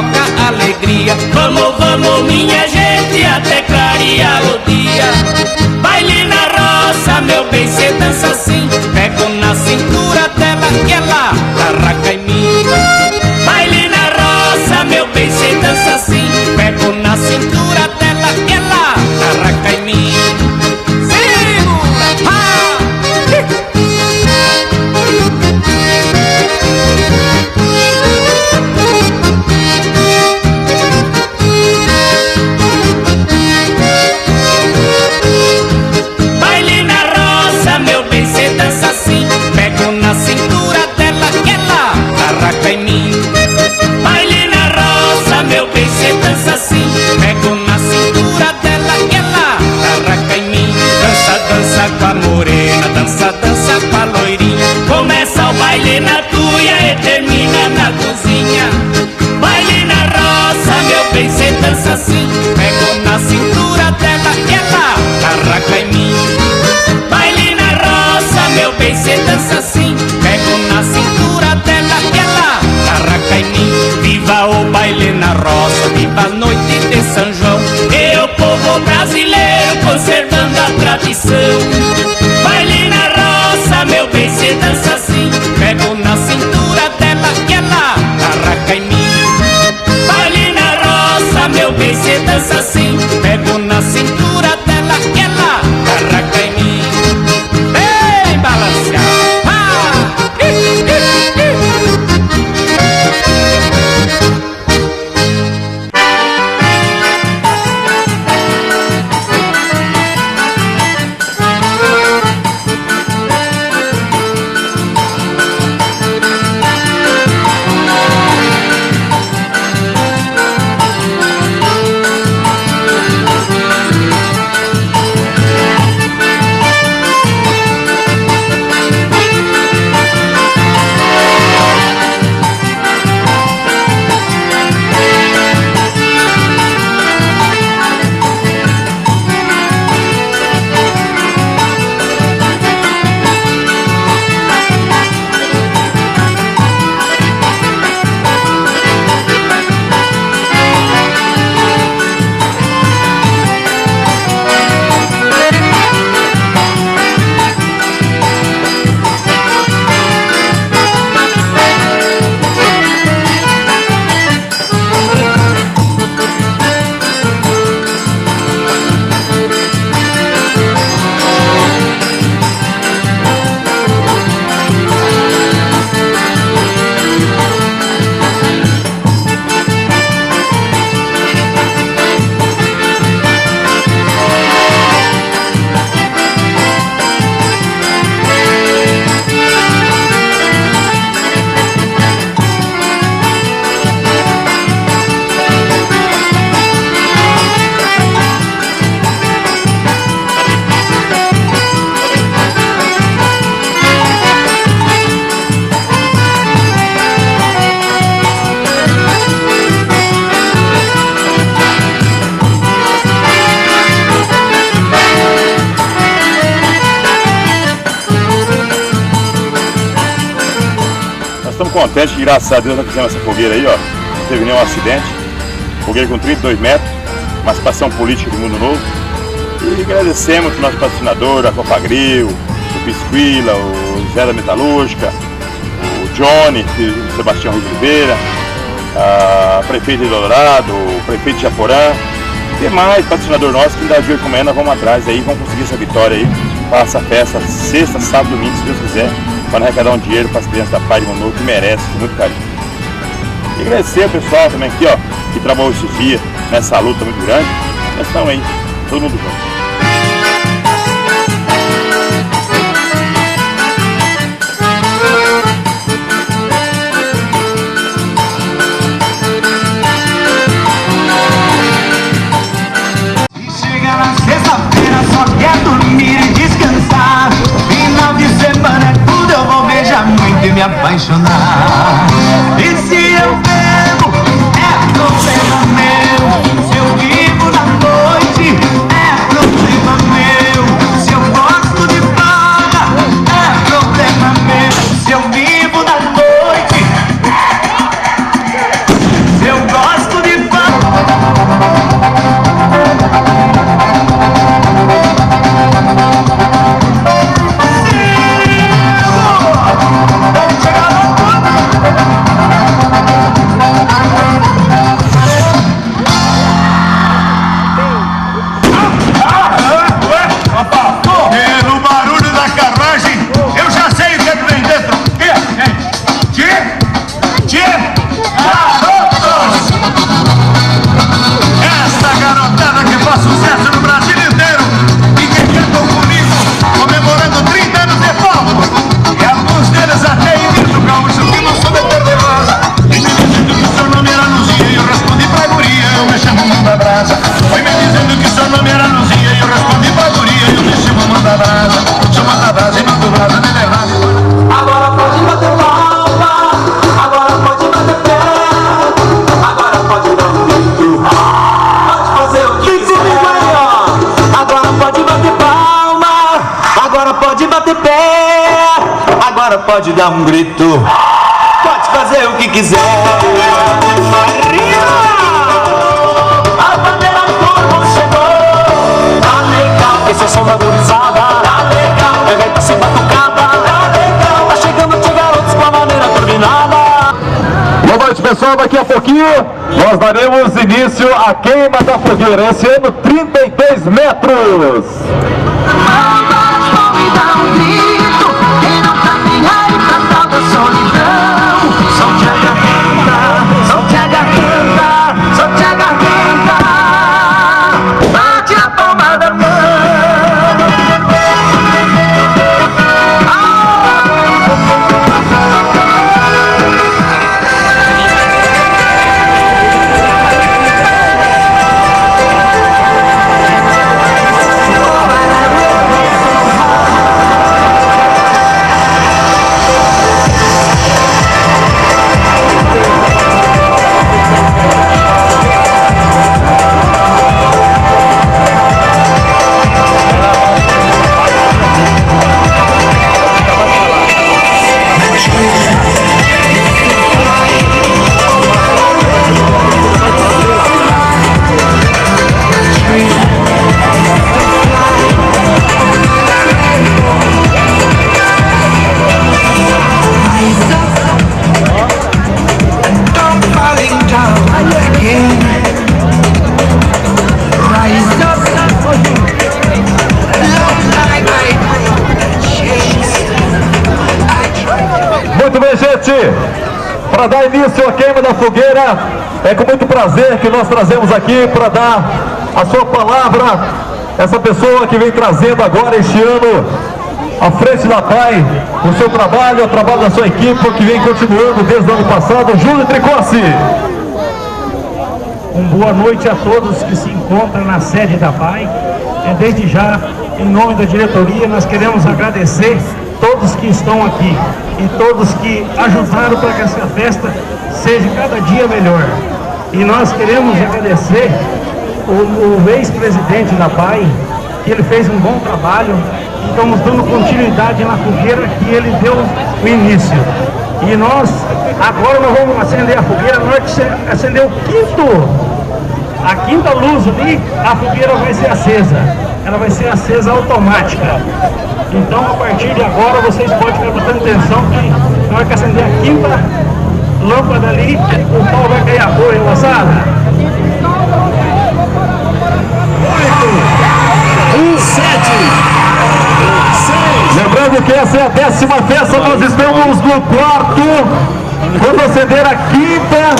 toca alegria. Vamos, vamos, minha gente, até clarear o dia. Baile na roça, meu bem, cê dança assim. Pego na cintura dela que ela arraca em mim. Baile na roça, meu bem, cê dança assim. Pego na cintura dela que ela arraca em mim. Na tuia e termina na cozinha. Baile na roça, meu bem, cê dança assim. Pego na cintura dela que ela arraca em mim. Baile na roça, meu bem, cê dança assim. Pego na cintura dela que ela arraca em mim. Viva o baile na roça, viva a noite de São João. E o povo brasileiro conservando a tradição. Baile na roça, meu bem, cê dança assim. Pego na cintura dela que ela arraca em mim. Baile na roça, meu bem, cê dança assim. Pego na cintura dela que ela arraca em mim. Bem balanceado. Contente que, graças a Deus, nós fizemos essa fogueira aí, ó. Não teve nenhum acidente. Fogueira com 32 metros, participação política do Mundo Novo. E agradecemos o nosso patrocinador, a Copagril, o Pisquila, o Zé da Metalúrgica, o Johnny, o Sebastião Rio de Oliveira, a prefeita de Eldorado, o prefeito de Japorã, e demais patrocinador nosso que da dia de manhã nós vamos atrás aí, vamos conseguir essa vitória aí, para essa festa, sexta, sábado, domingo, se Deus quiser, para arrecadar um dinheiro para as crianças da Pai de Mundo Novo, que merece, com muito carinho. E agradecer o pessoal também aqui, ó, que trabalhou esses dias nessa luta muito grande. Nós estamos aí, todo mundo junto. Me apaixonar. E se eu bebo, é problema meu. Se eu vivo na noite, é problema meu. Se eu gosto de droga, é problema meu. Se eu vivo na noite, se eu gosto bate pé, agora pode dar um grito, pode fazer o que quiser. A bandeira do turbo chegou, tá legal, esse é o som da gurizada, tá legal, é gaita sem batucada, tá legal, tá chegando de garotos com a maneira turbinada. Boa noite, pessoal, daqui a pouquinho nós daremos início à queima da fogueira, esse ano 32 metros. Muito bem, gente, para dar início à queima da fogueira, é com muito prazer que nós trazemos aqui para dar a sua palavra, essa pessoa que vem trazendo agora este ano à frente da PAI, o seu trabalho, o trabalho da sua equipe, que vem continuando desde o ano passado, Júlio Tricossi. Boa noite a todos que se encontram na sede da PAI. Desde já, em nome da diretoria, nós queremos agradecer todos que estão aqui e todos que ajudaram para que essa festa seja cada dia melhor. E nós queremos agradecer o ex-presidente da PAI, que ele fez um bom trabalho, e estamos dando continuidade na fogueira que ele deu o início. E nós, agora nós vamos acender a fogueira, na hora que acender a quinta luz ali, a fogueira vai ser acesa. Ela vai ser acesa automática. Então, a partir de agora, vocês podem ficar prestando atenção que na hora que acender a quinta lâmpada ali, o pau vai cair a boa, hein, moçada? 8, 7, 6. Lembrando que essa é a 10ª festa, nós estamos no quarto. Quando acender a quinta...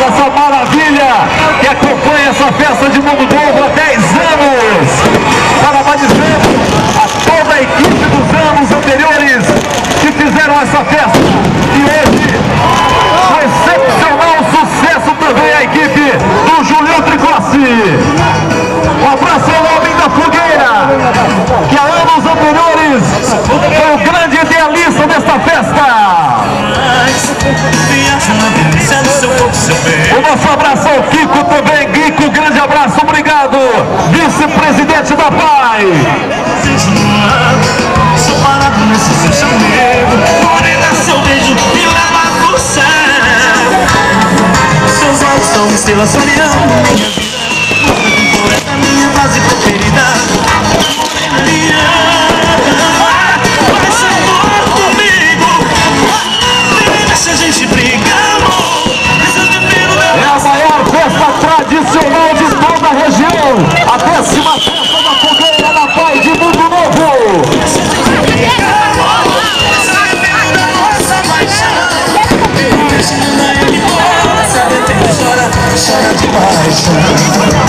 Essa maravilha que acompanha essa festa de Mundo Novo há 10 anos. Parabenizando a toda a equipe dos anos anteriores que fizeram essa festa. E hoje, um excepcional sucesso também a equipe do Júlio Tricossi. Um abraço ao homem da fogueira, que há anos anteriores foi o grande idealista desta festa. O nosso abraço ao Kiko também. Kiko, grande abraço, obrigado. Vice-presidente da PAI. Sou parado nesse seu chamego, morena, seu beijo me leva pro céu. Seus olhos são estrelas brilhando minha vida, o poeta minha base preferida. Vai ser amor comigo, deixa a gente brigar. É a maior festa tradicional de toda a região, a 10ª festa da fogueira da PAI de Mundo Novo. Chora de paixão.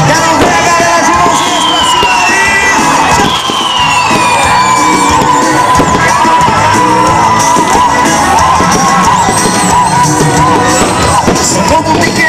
Quero ver a galera de mãozinhas pra cima aí. Sou como pequeno.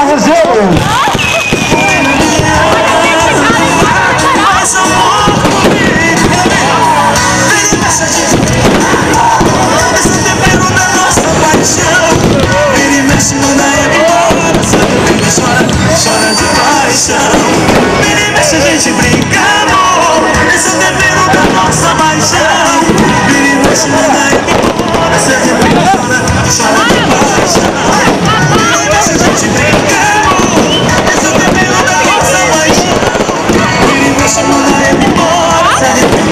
região. Chora de paixão, vira e mexe a gente brinca, amor. Esse é o tempero da nossa paixão. Vira e mexe, manda embora. Esse é o tempero, chora de paixão. Vira e mexe a gente brinca, amor. Esse é o tempero da nossa paixão. Vira e mexe, manda embora. Esse é o tempero,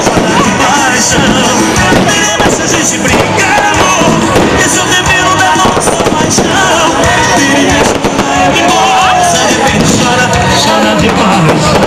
chora de paixão. Vira e mexe a gente brinca, amor. Esse é o tempero da nossa paixão. Vira e mexe, manda embora. Chora de paixão.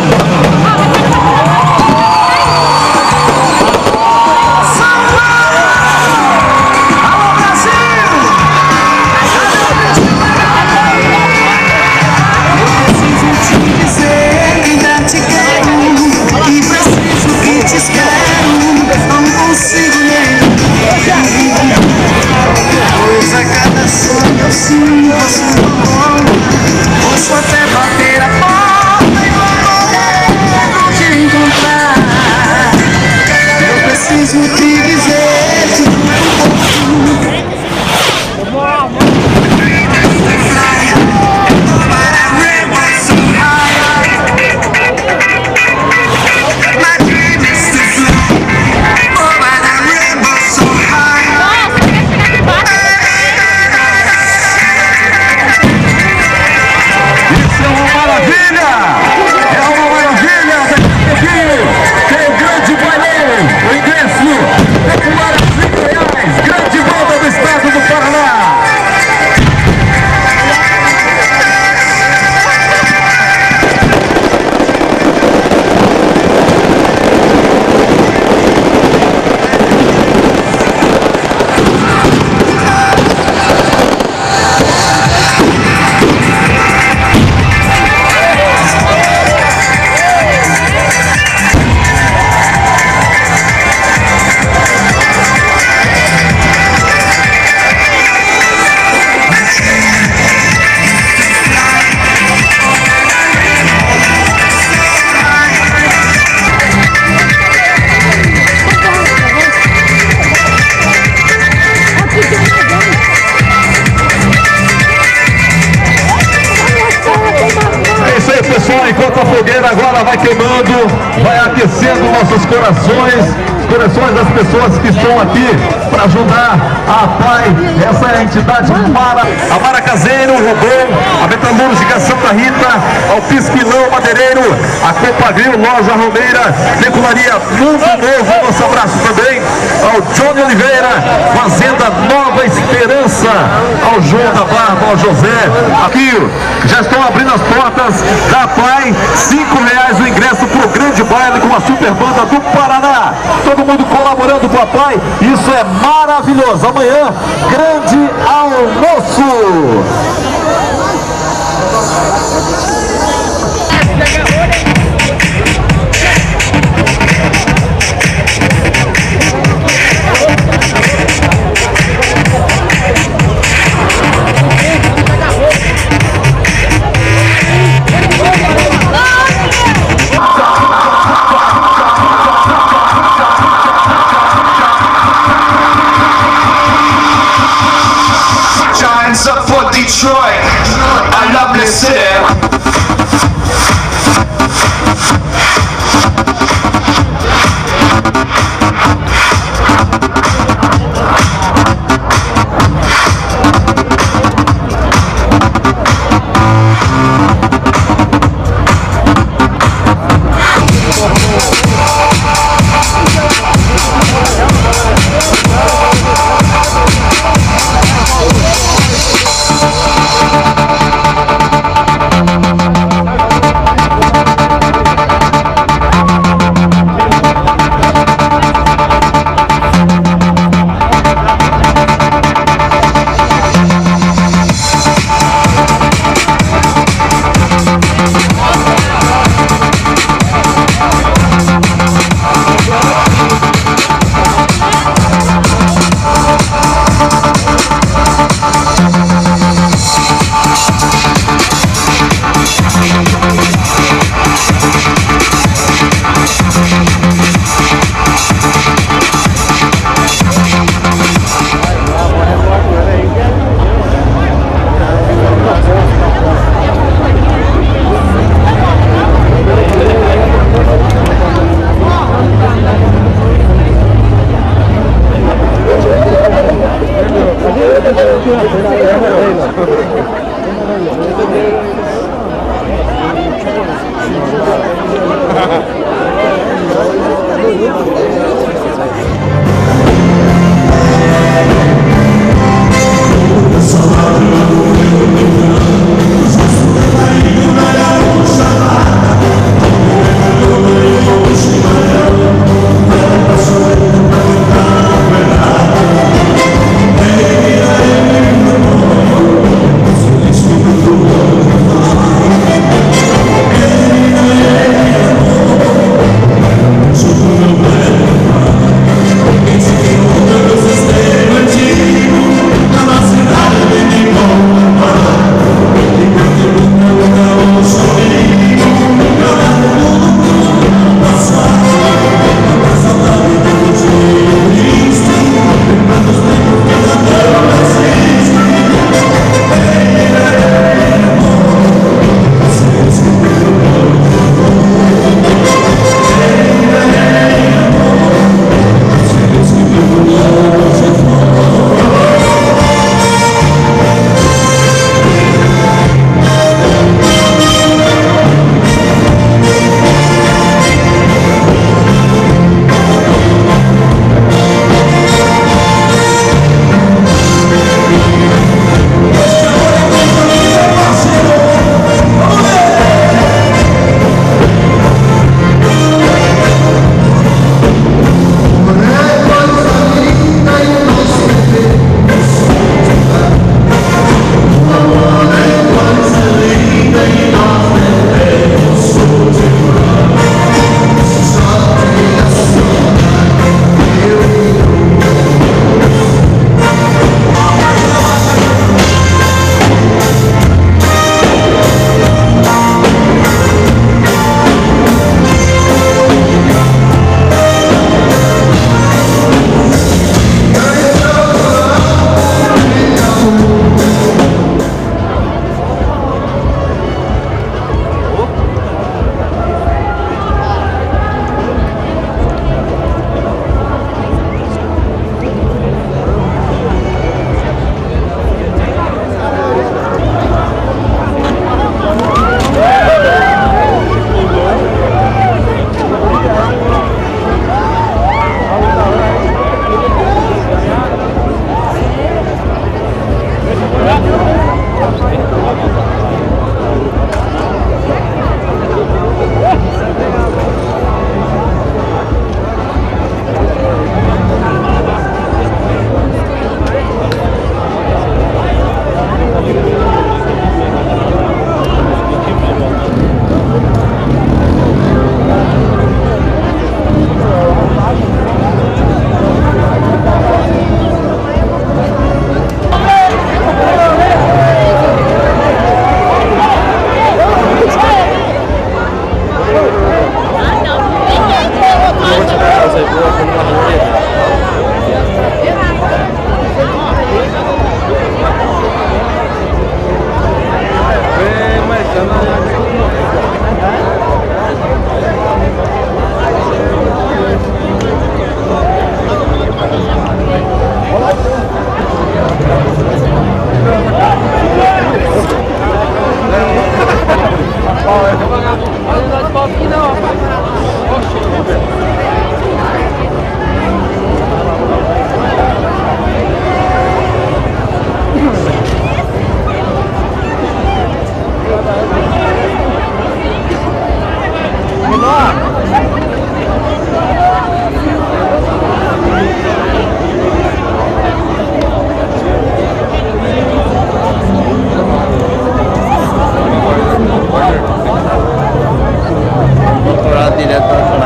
Enquanto a fogueira agora vai queimando, vai aquecendo nossos corações, os corações das pessoas que estão aqui para ajudar a PAI, essa é a entidade a Mara Caseiro, o Rubão, a Metalúrgica Santa Rita, ao Pisquilão Madeireiro, a Copagril, Loja Romeira, Decularia Mundo Novo, nosso abraço também ao Johnny Oliveira, Fazenda Nova Esperança, ao João da Barba, ao José, aqui já estão abrindo as portas da PAI, R$5 o ingresso para o grande baile com a super banda do Paraná, todo mundo colaborando com a PAI, isso é maravilhoso. Amanhã, grande almoço. Up for Detroit.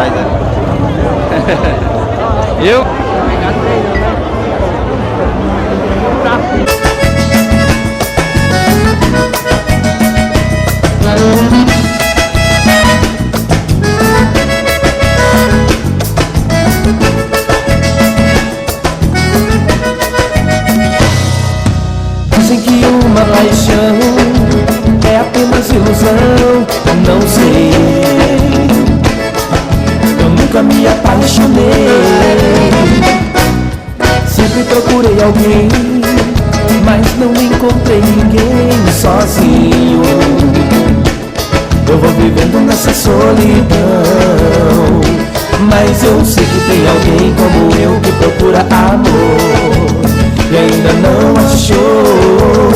atrás, né? Eu? Dizem que uma paixão é apenas ilusão. Não sei, eu nunca me apaixonei. Sempre procurei alguém, mas não encontrei ninguém. Sozinho eu vou vivendo nessa solidão, mas eu sei que tem alguém como eu que procura amor e ainda não achou.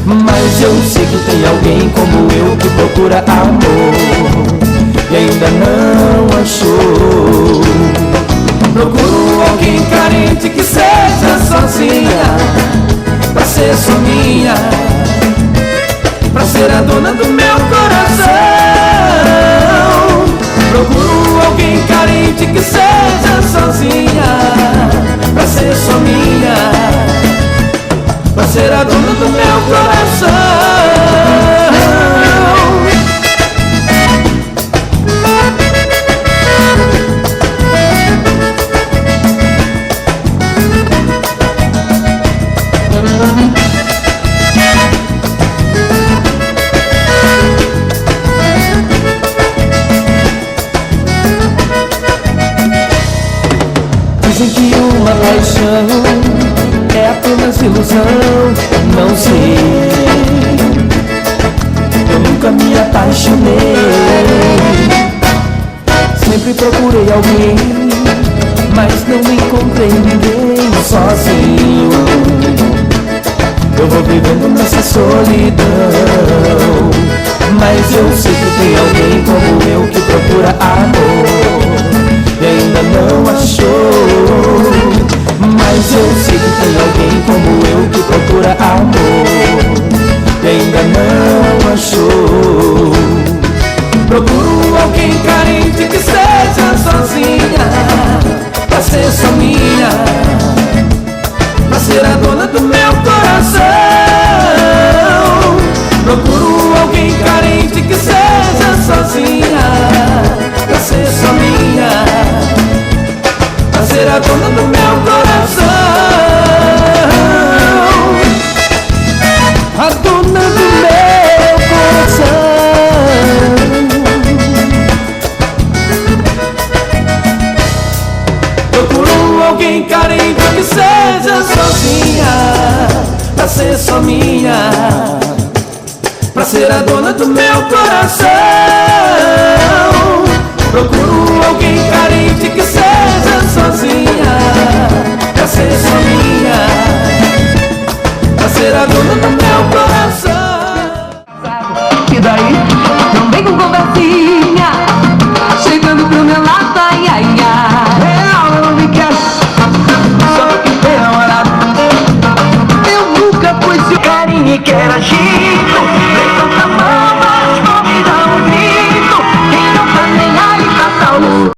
Mas eu sei que tem alguém como eu que procura amor e ainda não achou. Procuro alguém carente que seja sozinha, pra ser só minha, pra ser a dona do meu coração. Procuro alguém carente que seja sozinha, pra ser só minha, pra ser a dona do meu coração. Dizem que uma paixão é apenas ilusão. Não sei, eu nunca me apaixonei. Sempre procurei alguém, mas não encontrei ninguém. Sozinho eu vou vivendo nessa solidão, mas eu sei que tem alguém como eu que procura amor e ainda não achou. Mas eu sei que tem alguém como eu que procura amor e ainda não achou. Procuro alguém carente que seja sozinha, pra ser só minha, pra ser a dona do meu coração. Procuro alguém carente que seja sozinha, pra ser só minha, pra ser a dona do meu coração. A dona do meu coração. Procuro alguém carente que seja sozinha, pra ser só minha, pra ser a dona do meu coração. Procuro alguém carente que seja sozinha, pra ser só minha, pra ser a dona do meu coração. E daí? Não vem com conversinha, chegando pro meu lado, ai, ai, ai. Ela não me quer só porque tem namorado. Eu nunca fui seu carinho e quer agir.